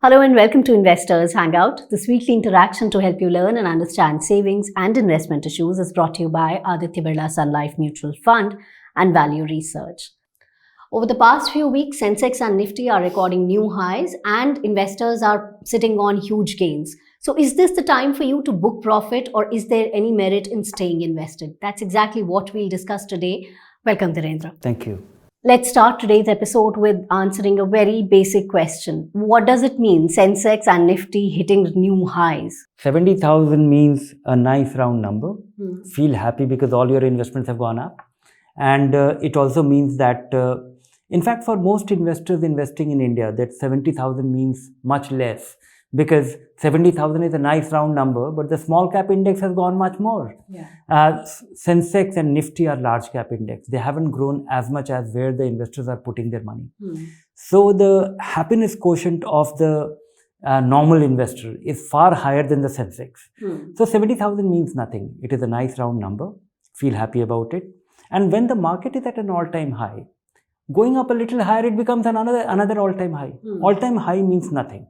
Hello and welcome to Investors Hangout. This weekly interaction to help you learn and understand savings and investment issues is brought to you by Aditya Birla Sun Life Mutual Fund and Value Research. Over the past few weeks, Sensex and Nifty are recording new highs and investors are sitting on huge gains. So is this the time for you to book profit, or is there any merit in staying invested? That's exactly what we'll discuss today. Welcome, Dhirendra. Thank you. Let's start today's episode with answering a very basic question. What does it mean, Sensex and Nifty hitting new highs? 70,000 means a nice round number. Feel happy because all your investments have gone up. And it also means that, in fact, for most investors investing in India, that 70,000 means much less, because 70,000 is a nice round number, but the small cap index has gone much more. Sensex and Nifty are large cap index. They haven't grown as much as where the investors are putting their money. So the happiness quotient of the normal investor is far higher than the Sensex. So 70,000 means nothing. It is a nice round number. Feel happy about it. And when the market is at an all-time high, going up a little higher, it becomes another all-time high. All-time high means nothing.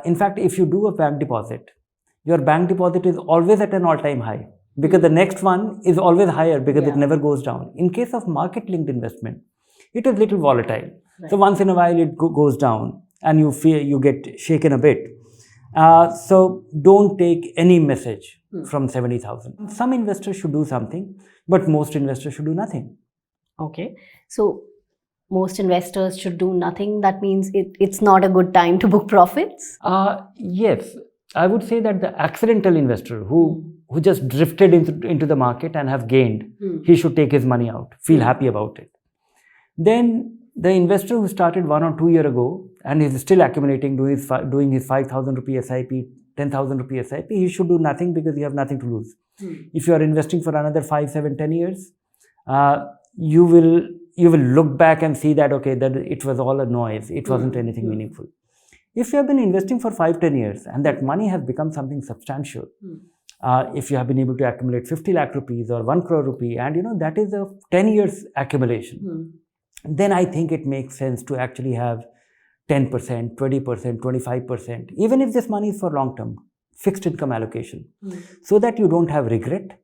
In fact, if you do a bank deposit, your bank deposit is always at an all-time high, because the next one is always higher, because it never goes down. In case of market-linked investment, it is little volatile. So once in a while it goes down and you get shaken a bit. So don't take any message from 70,000. Some investors should do something, but most investors should do nothing. Okay. So most investors should do nothing. That means it's not a good time to book profits? Yes. I would say that the accidental investor who just drifted into the market and have gained, he should take his money out, feel happy about it. Then the investor who started 1 or 2 years ago and is still accumulating, doing his 5,000 rupee SIP, 10,000 rupee SIP, he should do nothing, because you have nothing to lose. If you are investing for another 5, 7, 10 years, you will look back and see that, okay, that it was all a noise. It wasn't anything meaningful. If you have been investing for 5, 10 years and that money has become something substantial, if you have been able to accumulate 50 lakh rupees or 1 crore rupee, and that is a 10 years accumulation, then I think it makes sense to actually have 10%, 20%, 25%, even if this money is for long term, fixed income allocation, so that you don't have regret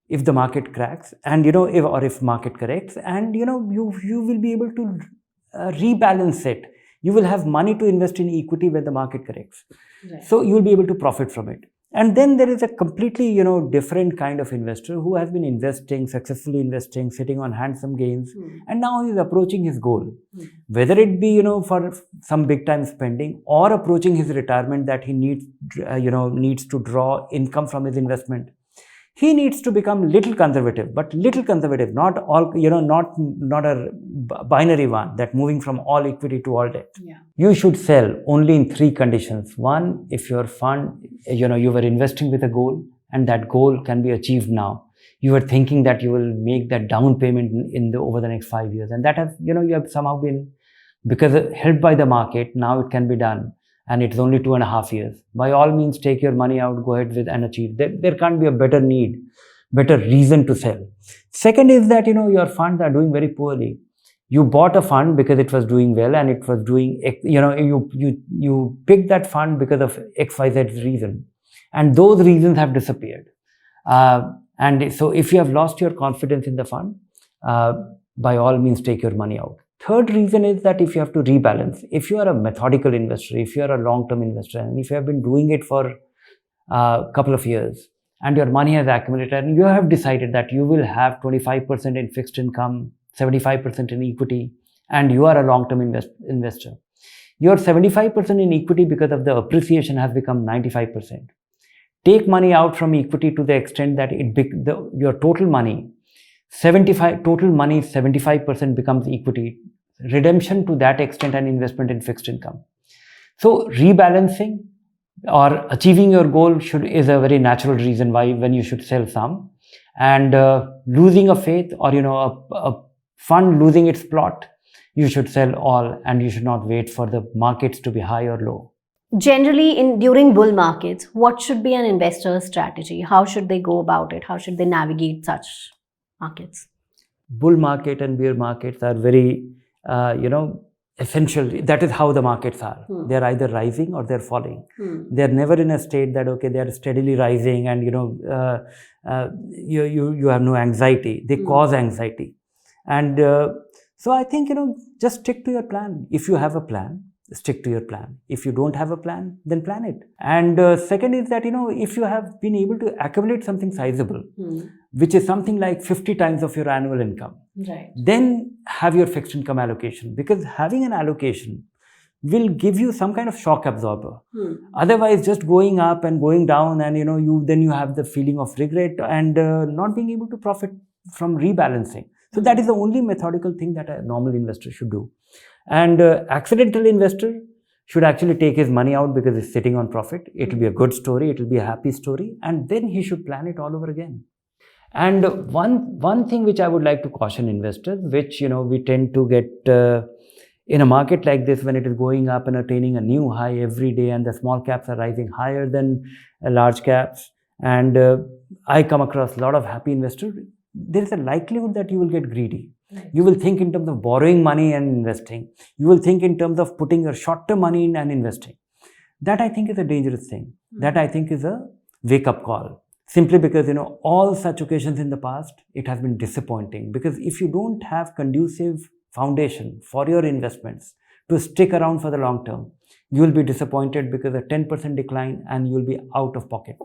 if the market cracks, and if market corrects, and you will be able to rebalance it. You will have money to invest in equity when the market corrects. So you will be able to profit from it. And then there is a completely different kind of investor who has been investing, successfully investing, sitting on handsome gains, and now he is approaching his goal, whether it be for some big time spending, or approaching his retirement, that he needs to draw income from his investment. He needs to become little conservative, but little conservative, not all, not a binary one, that moving from all equity to all debt. You should sell only in 3 conditions. One, if your fund, you were investing with a goal, and that goal can be achieved now. You were thinking that you will make that down payment over the next 5 years, and that has, you have somehow been, because helped by the market, now it can be done. And it's only 2.5 years. By all means, take your money out, go ahead with and achieve. There can't be a better reason to sell. Second is that, your funds are doing very poorly. You bought a fund because it was doing well, and it was doing, you picked that fund because of XYZ reason. And those reasons have disappeared. And so if you have lost your confidence in the fund, by all means, take your money out. Third reason is that if you have to rebalance, if you are a methodical investor, if you are a long-term investor, and if you have been doing it for a couple of years, and your money has accumulated, and you have decided that you will have 25% in fixed income, 75% in equity, and you are a long-term investor, your 75% in equity, because of the appreciation, has become 95%. Take money out from equity to the extent that your total money, 75% becomes equity. Redemption to that extent, and investment in fixed income. So rebalancing or achieving your goal is a very natural reason why when you should sell some, and losing a faith, or a fund losing its plot, you should sell all, and you should not wait for the markets to be high or low. Generally, during bull markets, what should be an investor's strategy? How should they go about it? How should they navigate such markets? Bull market and bear markets are very essentially, that is how the markets are. They're either rising or they're falling. They're never in a state that, okay, they're steadily rising and, you have no anxiety. They cause anxiety. And so I think, just stick to your plan. If you have a plan, stick to your plan. If you don't have a plan, then plan it. And second is that, if you have been able to accumulate something sizable, which is something like 50 times of your annual income, right, then have your fixed income allocation, because having an allocation will give you some kind of shock absorber. Otherwise, just going up and going down, and you have the feeling of regret and not being able to profit from rebalancing. So that is the only methodical thing that a normal investor should do. And accidental investor should actually take his money out because he's sitting on profit. It will be a good story. It will be a happy story. And then he should plan it all over again. And one thing which I would like to caution investors, which, we tend to get in a market like this, when it is going up and attaining a new high every day, and the small caps are rising higher than large caps. And I come across a lot of happy investors. There is a likelihood that you will get greedy. Right. You will think in terms of borrowing money and investing. You will think in terms of putting your short-term money in and investing. That I think is a dangerous thing. That I think is a wake-up call. Simply because, all such occasions in the past, it has been disappointing. Because if you don't have conducive foundation for your investments to stick around for the long term, you will be disappointed because a 10% decline and you will be out of pocket.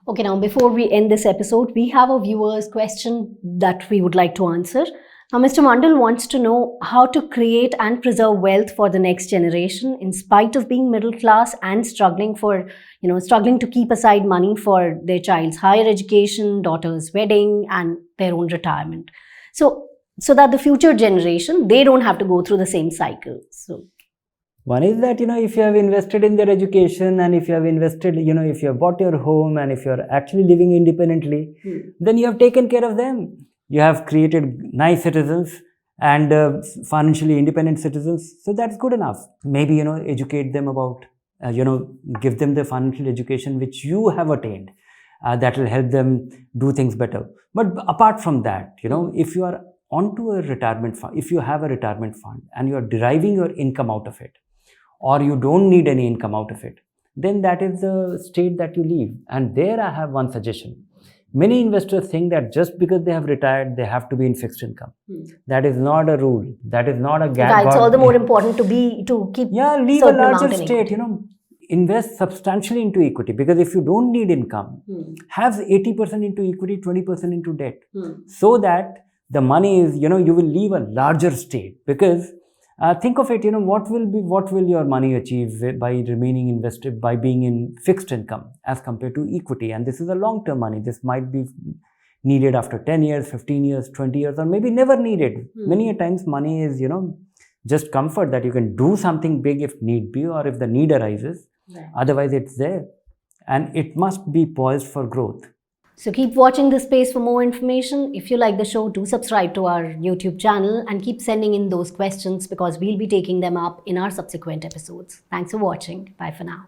Okay, now before we end this episode, we have a viewer's question that we would like to answer. Now, Mr. Mandal wants to know how to create and preserve wealth for the next generation in spite of being middle class and struggling to keep aside money for their child's higher education, daughter's wedding, and their own retirement. So that the future generation, they don't have to go through the same cycle. So one is that, if you have invested in their education, and if you have invested, if you have bought your home, and if you're actually living independently, then you have taken care of them. You have created nice citizens and financially independent citizens. So that's good enough. Maybe, educate them about, give them the financial education which you have attained. That will help them do things better. But apart from that, if you are onto a retirement fund, if you have a retirement fund and you are deriving your income out of it, or you don't need any income out of it, then that is the state that you leave. And there I have one suggestion. Many investors think that just because they have retired, they have to be in fixed income. That is not a rule. That is not a gap. Yeah, it's all the more important to keep. Yeah, leave a larger state, invest substantially into equity, because if you don't need income, have 80% into equity, 20% into debt, so that the money is, you will leave a larger state. Because think of it, what will your money achieve by remaining invested, by being in fixed income as compared to equity? And this is a long-term money. This might be needed after 10 years, 15 years, 20 years, or maybe never needed. Many a times money is, just comfort that you can do something big if need be, or if the need arises. Right. Otherwise, it's there. And it must be poised for growth. So keep watching this space for more information. If you like the show, do subscribe to our YouTube channel and keep sending in those questions, because we'll be taking them up in our subsequent episodes. Thanks for watching. Bye for now.